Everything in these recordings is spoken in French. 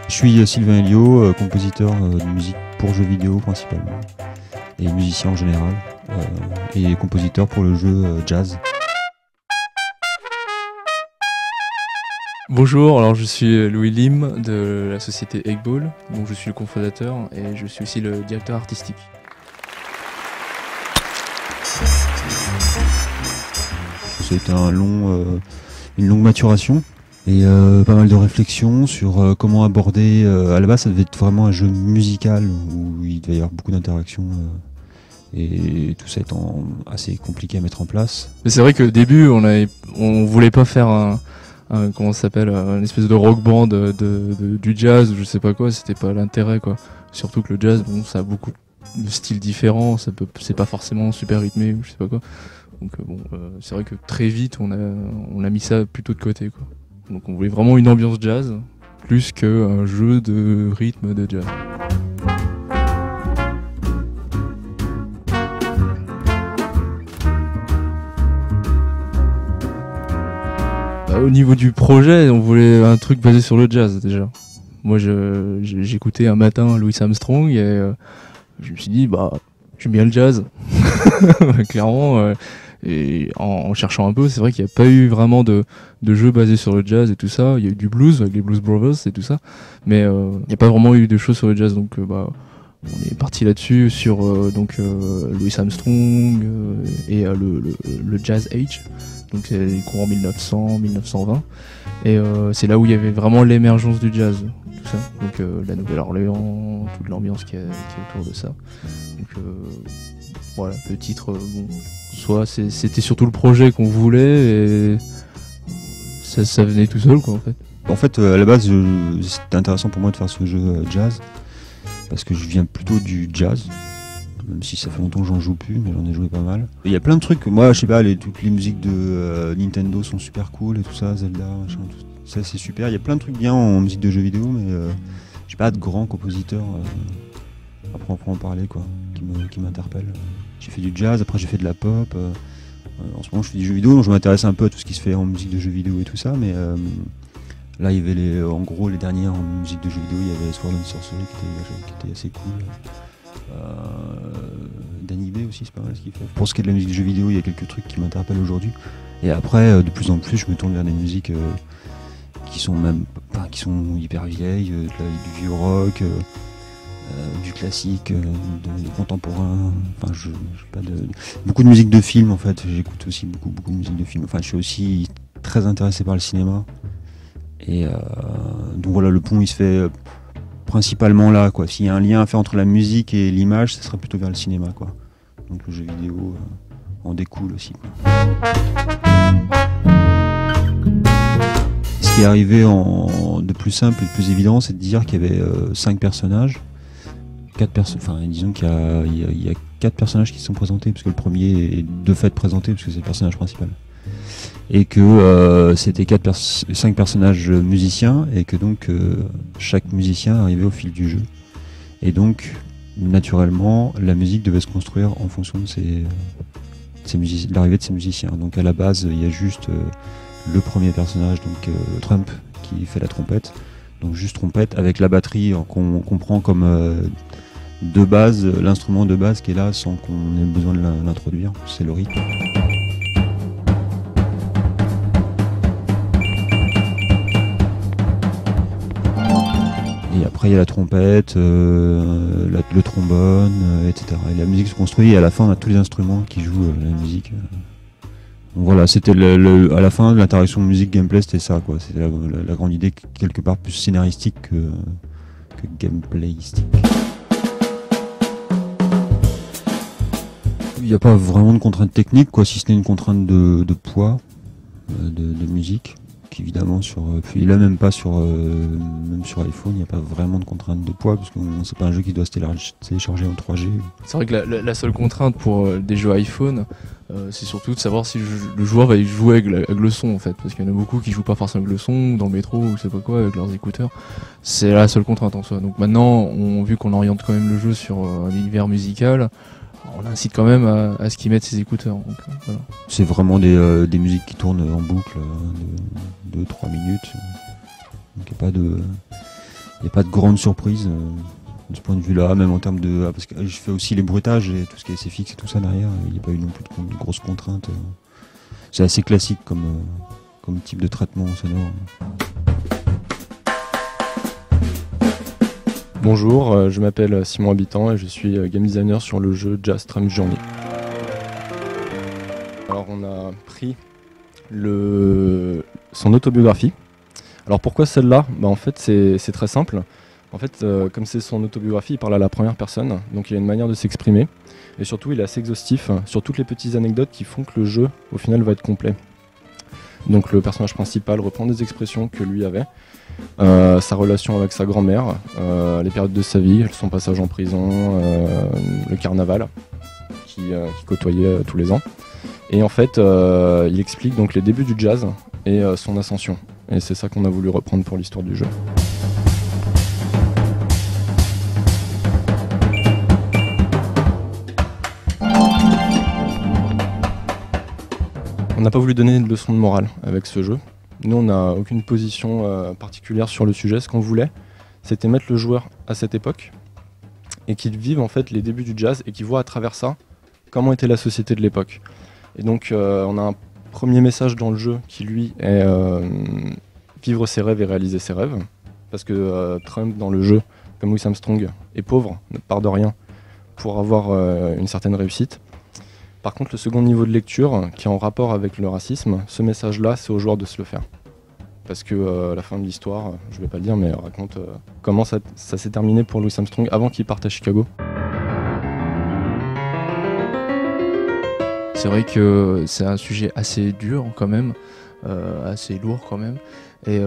Je suis Sylvain Elliot, compositeur de musique pour jeux vidéo principalement, et musicien en général, et compositeur pour le jeu jazz. Bonjour, alors je suis Louis Lim de la société Eggball, dont je suis le cofondateur et je suis aussi le directeur artistique. C'était une longue maturation et pas mal de réflexions sur comment aborder. À la base, ça devait être vraiment un jeu musical où il devait y avoir beaucoup d'interactions et tout ça étant assez compliqué à mettre en place. Mais c'est vrai qu'au début, on voulait pas faire comment ça s'appelle, une espèce de rock band du jazz ou je sais pas quoi, c'était pas l'intérêt quoi. Surtout que le jazz, bon, ça a beaucoup de styles différents, c'est pas forcément super rythmé ou je sais pas quoi. Donc c'est vrai que très vite on a mis ça plutôt de côté quoi. Donc on voulait vraiment une ambiance jazz plus qu'un jeu de rythme de jazz. Au niveau du projet, on voulait un truc basé sur le jazz déjà. Moi j'écoutais un matin Louis Armstrong et je me suis dit j'aime bien le jazz. Clairement. Et en cherchant un peu, c'est vrai qu'il n'y a pas eu vraiment de jeu basé sur le jazz et tout ça. Il y a eu du blues avec les Blues Brothers et tout ça, mais il n'y a pas vraiment eu de choses sur le jazz. Donc on est parti là-dessus sur Louis Armstrong et le Jazz Age. Donc c'est les courants 1900-1920. Et c'est là où il y avait vraiment l'émergence du jazz, tout ça. Donc la Nouvelle-Orléans, toute l'ambiance qui est autour de ça. Donc voilà, le titre, c'était surtout le projet qu'on voulait et ça venait tout seul quoi en fait. En fait, à la base, c'était intéressant pour moi de faire ce jeu jazz parce que je viens plutôt du jazz. Même si ça fait longtemps que j'en joue plus, mais j'en ai joué pas mal. Il y a plein de trucs, moi je sais pas, toutes les musiques de Nintendo sont super cool et tout ça, Zelda, machin, tout ça c'est super. Il y a plein de trucs bien en musique de jeux vidéo, mais j'ai pas de grands compositeurs à proprement parler quoi, qui m'interpellent. J'ai fait du jazz, après j'ai fait de la pop. En ce moment je fais du jeu vidéo, donc je m'intéresse un peu à tout ce qui se fait en musique de jeux vidéo et tout ça, mais là il y avait en gros les dernières en musique de jeux vidéo, il y avait Sword and Sorcery qui était assez cool. Danny B aussi, c'est pas mal ce qu'il fait. Pour ce qui est de la musique de jeux vidéo, il y a quelques trucs qui m'interpellent aujourd'hui. Et après, de plus en plus, je me tourne vers des musiques qui sont hyper vieilles, du vieux rock, du classique, du contemporain. Enfin, beaucoup de musique de film en fait. J'écoute aussi beaucoup de musique de film. Enfin, je suis aussi très intéressé par le cinéma. Et donc voilà, le pont il se fait principalement là, quoi. S'il y a un lien à faire entre la musique et l'image, ça serait plutôt vers le cinéma, quoi. Donc le jeu vidéo en découle aussi, quoi. Ce qui est arrivé de plus simple et de plus évident, c'est de dire qu'il y avait 5 personnages, disons qu'il y a 4 personnages qui se sont présentés, parce que le premier est de fait présenté, parce que c'est le personnage principal. Et que c'était 5 personnages musiciens et que donc chaque musicien arrivait au fil du jeu. Et donc naturellement la musique devait se construire en fonction de l'arrivée de ces musiciens. Donc à la base il y a juste le premier personnage, donc Trump, qui fait la trompette. Donc juste trompette avec la batterie qu'on comprend comme de base, l'instrument de base qui est là sans qu'on ait besoin de l'introduire, c'est le rythme. Et après il y a la trompette, le trombone, etc. Et la musique se construit et à la fin on a tous les instruments qui jouent la musique. Donc voilà, c'était à la fin de l'interaction musique-gameplay, c'était ça quoi. C'était la grande idée quelque part plus scénaristique que gameplayistique. Il n'y a pas vraiment de contrainte technique quoi, si ce n'est une contrainte de poids de musique. Évidemment puis là même sur iPhone il n'y a pas vraiment de contrainte de poids parce que c'est pas un jeu qui doit se télécharger en 3G. C'est vrai que la seule contrainte pour des jeux iPhone c'est surtout de savoir si le joueur va y jouer avec le son en fait, parce qu'il y en a beaucoup qui jouent pas forcément avec le son dans le métro ou je sais pas quoi avec leurs écouteurs. C'est la seule contrainte en soi. Donc maintenant vu qu'on oriente quand même le jeu sur un univers musical, on incite quand même à ce qu'ils mettent ses écouteurs. Donc, voilà. C'est vraiment des musiques qui tournent en boucle de 2-3 minutes. Donc il n'y a pas de grande surprise de ce point de vue-là, même en termes de... parce que je fais aussi les bruitages et tout ce qui est SFX et tout ça derrière, il n'y a pas eu non plus de grosses contraintes. C'est assez classique comme type de traitement sonore. Bonjour, je m'appelle Simon Habitant et je suis game designer sur le jeu Jazz Trump Journey. Alors on a pris son autobiographie. Alors pourquoi celle-là ? En fait c'est très simple. En fait comme c'est son autobiographie, il parle à la première personne, donc il a une manière de s'exprimer. Et surtout il est assez exhaustif sur toutes les petites anecdotes qui font que le jeu au final va être complet. Donc le personnage principal reprend des expressions que lui avait. Sa relation avec sa grand-mère, les périodes de sa vie, son passage en prison, le carnaval qui côtoyait tous les ans. Et en fait, il explique donc les débuts du jazz et son ascension. Et c'est ça qu'on a voulu reprendre pour l'histoire du jeu. On n'a pas voulu donner de leçon de morale avec ce jeu. Nous, on n'a aucune position particulière sur le sujet. Ce qu'on voulait, c'était mettre le joueur à cette époque et qu'il vive en fait les débuts du jazz et qu'il voit à travers ça comment était la société de l'époque. Et donc, on a un premier message dans le jeu qui, lui, est vivre ses rêves et réaliser ses rêves. Parce que Trump, dans le jeu, comme Louis Armstrong, est pauvre, ne part de rien pour avoir une certaine réussite. Par contre, le second niveau de lecture, qui est en rapport avec le racisme, ce message-là, c'est aux joueurs de se le faire. Parce que la fin de l'histoire, je vais pas le dire, mais raconte comment ça s'est terminé pour Louis Armstrong avant qu'il parte à Chicago. C'est vrai que c'est un sujet assez dur quand même, assez lourd quand même. Et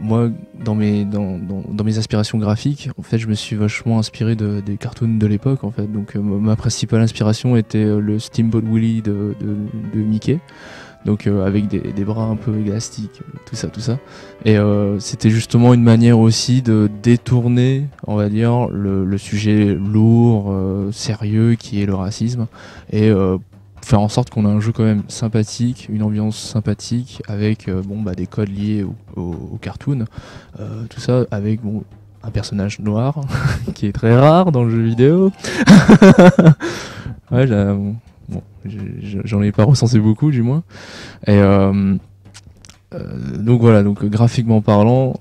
moi, dans mes aspirations graphiques, en fait, je me suis vachement inspiré des cartoons de l'époque, en fait. Donc, ma principale inspiration était le Steamboat Willie de Mickey. Donc, avec des bras un peu élastiques, tout ça. Et c'était justement une manière aussi de détourner, on va dire, le sujet lourd, sérieux, qui est le racisme. Et faire en sorte qu'on a un jeu quand même sympathique, une ambiance sympathique, avec des codes liés au cartoon, tout ça avec un personnage noir qui est très rare dans le jeu vidéo. Ouais, j'en ai pas recensé beaucoup du moins. Et donc voilà, graphiquement parlant,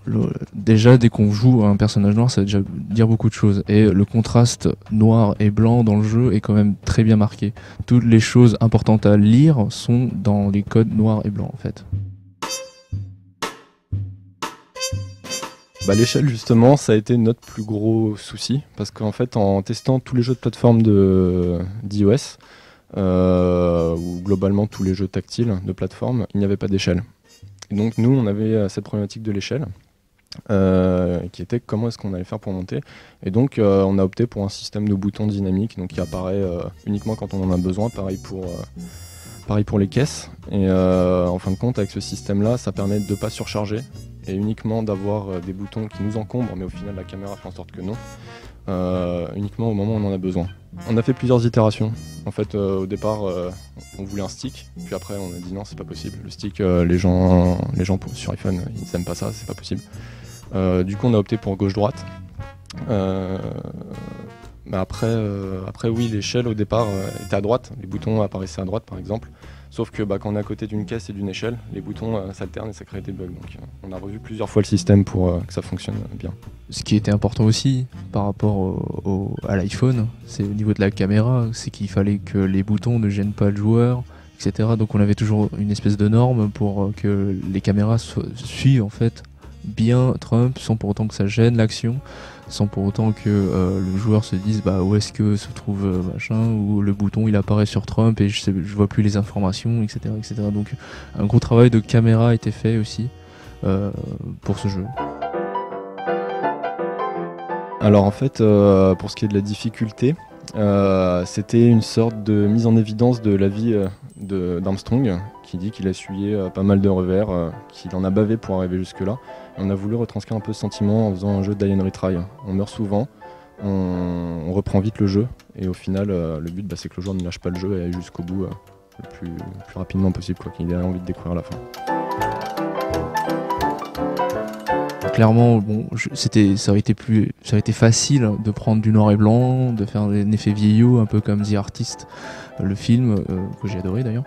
déjà dès qu'on joue un personnage noir, ça veut déjà dire beaucoup de choses. Et le contraste noir et blanc dans le jeu est quand même très bien marqué. Toutes les choses importantes à lire sont dans les codes noirs et blancs en fait. L'échelle justement, ça a été notre plus gros souci. Parce qu'en fait, en testant tous les jeux de plateforme d'iOS, ou globalement tous les jeux tactiles de plateforme, il n'y avait pas d'échelle. Et donc nous, on avait cette problématique de l'échelle, qui était comment est-ce qu'on allait faire pour monter. Et donc on a opté pour un système de boutons dynamique, donc qui apparaît uniquement quand on en a besoin, pareil pour les caisses. Et en fin de compte, avec ce système-là, ça permet de ne pas surcharger et uniquement d'avoir des boutons qui nous encombrent, mais au final la caméra fait en sorte que non, uniquement au moment où on en a besoin. On a fait plusieurs itérations. En fait, au départ, on voulait un stick, puis après on a dit non, c'est pas possible. Le stick, les gens sur iPhone, ils aiment pas ça, c'est pas possible. Du coup, on a opté pour gauche-droite. Après, oui, l'échelle au départ était à droite. Les boutons apparaissaient à droite, par exemple. Sauf que quand on est à côté d'une caisse et d'une échelle, les boutons s'alternent et ça crée des bugs. Donc on a revu plusieurs fois le système pour que ça fonctionne bien. Ce qui était important aussi par rapport à l'iPhone, c'est au niveau de la caméra, c'est qu'il fallait que les boutons ne gênent pas le joueur, etc. Donc on avait toujours une espèce de norme pour que les caméras suivent en fait bien Trump sans pour autant que ça gêne l'action, sans pour autant que le joueur se dise où est-ce que se trouve machin, ou le bouton il apparaît sur Trump et je vois plus les informations, etc., etc. Donc un gros travail de caméra a été fait aussi pour ce jeu. Alors en fait, pour ce qui est de la difficulté, c'était une sorte de mise en évidence de la vie d'Armstrong, qui dit qu'il a essuyé pas mal de revers, qu'il en a bavé pour arriver jusque-là. Et on a voulu retranscrire un peu ce sentiment en faisant un jeu d'Ian Retry. On meurt souvent, on reprend vite le jeu, et au final, le but c'est que le joueur ne lâche pas le jeu et aille jusqu'au bout le plus rapidement possible, qu'il ait envie de découvrir la fin. clairement, bon, ça aurait été facile de prendre du noir et blanc, de faire un effet vieillot, un peu comme The Artist, le film, que j'ai adoré d'ailleurs.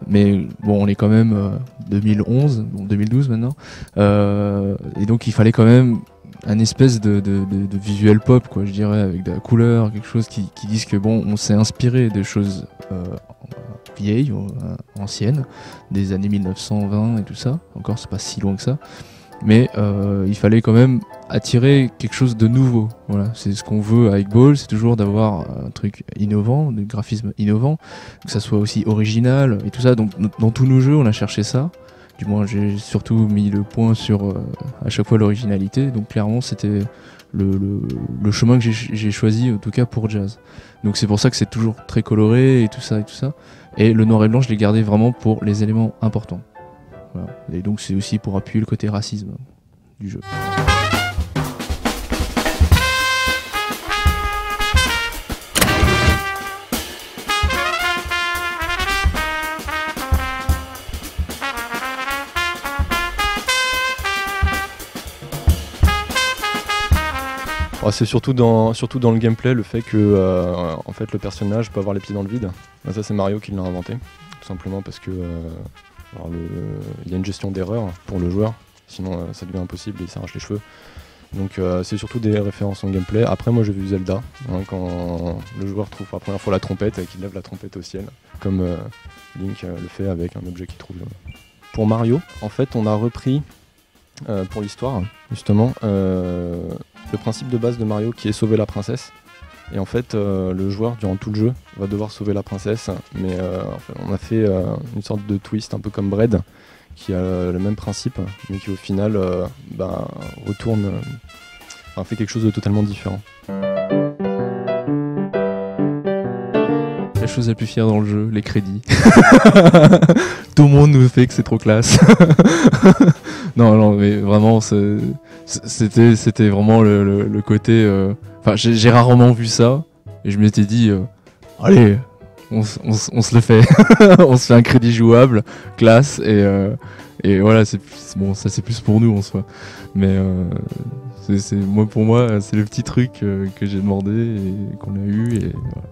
Mais bon, on est quand même 2011, bon, 2012 maintenant. Et donc il fallait quand même un espèce de visuel pop, quoi, je dirais, avec de la couleur, quelque chose qui dise que bon, on s'est inspiré de choses vieilles, anciennes, des années 1920 et tout ça. Encore, c'est pas si loin que ça. Mais il fallait quand même attirer quelque chose de nouveau. Voilà, c'est ce qu'on veut avec Ball, c'est toujours d'avoir un truc innovant, du graphisme innovant, que ça soit aussi original et tout ça. Donc dans tous nos jeux, on a cherché ça. Du moins, j'ai surtout mis le point sur à chaque fois l'originalité. Donc clairement, c'était le chemin que j'ai choisi, en tout cas pour Jazz. Donc c'est pour ça que c'est toujours très coloré et tout ça et tout ça. Et le noir et blanc, je l'ai gardé vraiment pour les éléments importants. Voilà. Et donc c'est aussi pour appuyer le côté racisme du jeu. C'est surtout dans le gameplay, le fait que en fait, le personnage peut avoir les pieds dans le vide. Ça, c'est Mario qui l'a inventé, tout simplement parce que il y a une gestion d'erreur pour le joueur, sinon ça devient impossible et il s'arrache les cheveux. Donc c'est surtout des références en gameplay. Après, moi j'ai vu Zelda, quand le joueur trouve pour la première fois la trompette et qu'il lève la trompette au ciel, comme Link le fait avec un objet qu'il trouve. Pour Mario, en fait, on a repris pour l'histoire, justement, le principe de base de Mario qui est sauver la princesse. Et en fait, le joueur, durant tout le jeu, va devoir sauver la princesse. Mais on a fait une sorte de twist, un peu comme Bread, qui a le même principe, mais qui au final retourne, fait quelque chose de totalement différent. La chose la plus fière dans le jeu, les crédits. Tout le monde nous fait que c'est trop classe. non, mais vraiment, c'était vraiment le côté... j'ai rarement vu ça, et je m'étais dit, allez, on se le fait. On se fait un crédit jouable, classe, et voilà, bon, ça c'est plus pour nous en soi. Mais pour moi, c'est le petit truc que j'ai demandé et qu'on a eu, et voilà.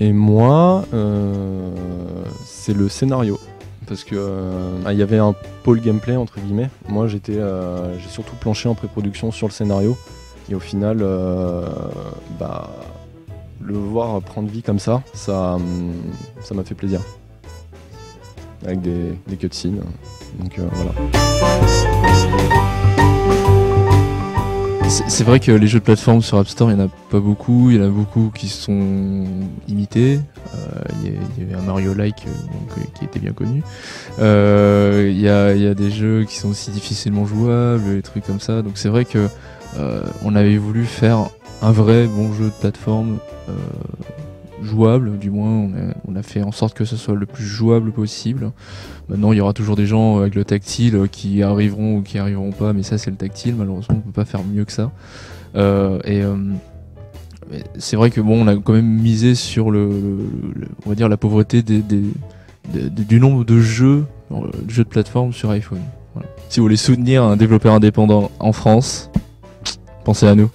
Et moi, c'est le scénario. Parce que il y avait un pôle gameplay entre guillemets. Moi j'ai surtout planché en pré-production sur le scénario. Et au final, le voir prendre vie comme ça m'a fait plaisir. Avec des cutscenes. Donc voilà. C'est vrai que les jeux de plateforme sur App Store, il n'y en a pas beaucoup. Il y en a beaucoup qui sont imités. Il y avait un Mario-like qui était bien connu. Il y a des jeux qui sont aussi difficilement jouables, des trucs comme ça. Donc c'est vrai que on avait voulu faire un vrai bon jeu de plateforme jouable. Du moins, on a fait en sorte que ce soit le plus jouable possible. Maintenant, il y aura toujours des gens avec le tactile qui arriveront ou qui arriveront pas, mais ça c'est le tactile. Malheureusement, on peut pas faire mieux que ça. C'est vrai que bon, on a quand même misé sur on va dire la pauvreté du nombre de jeux de plateforme sur iPhone. Voilà. Si vous voulez soutenir un développeur indépendant en France, pensez à nous.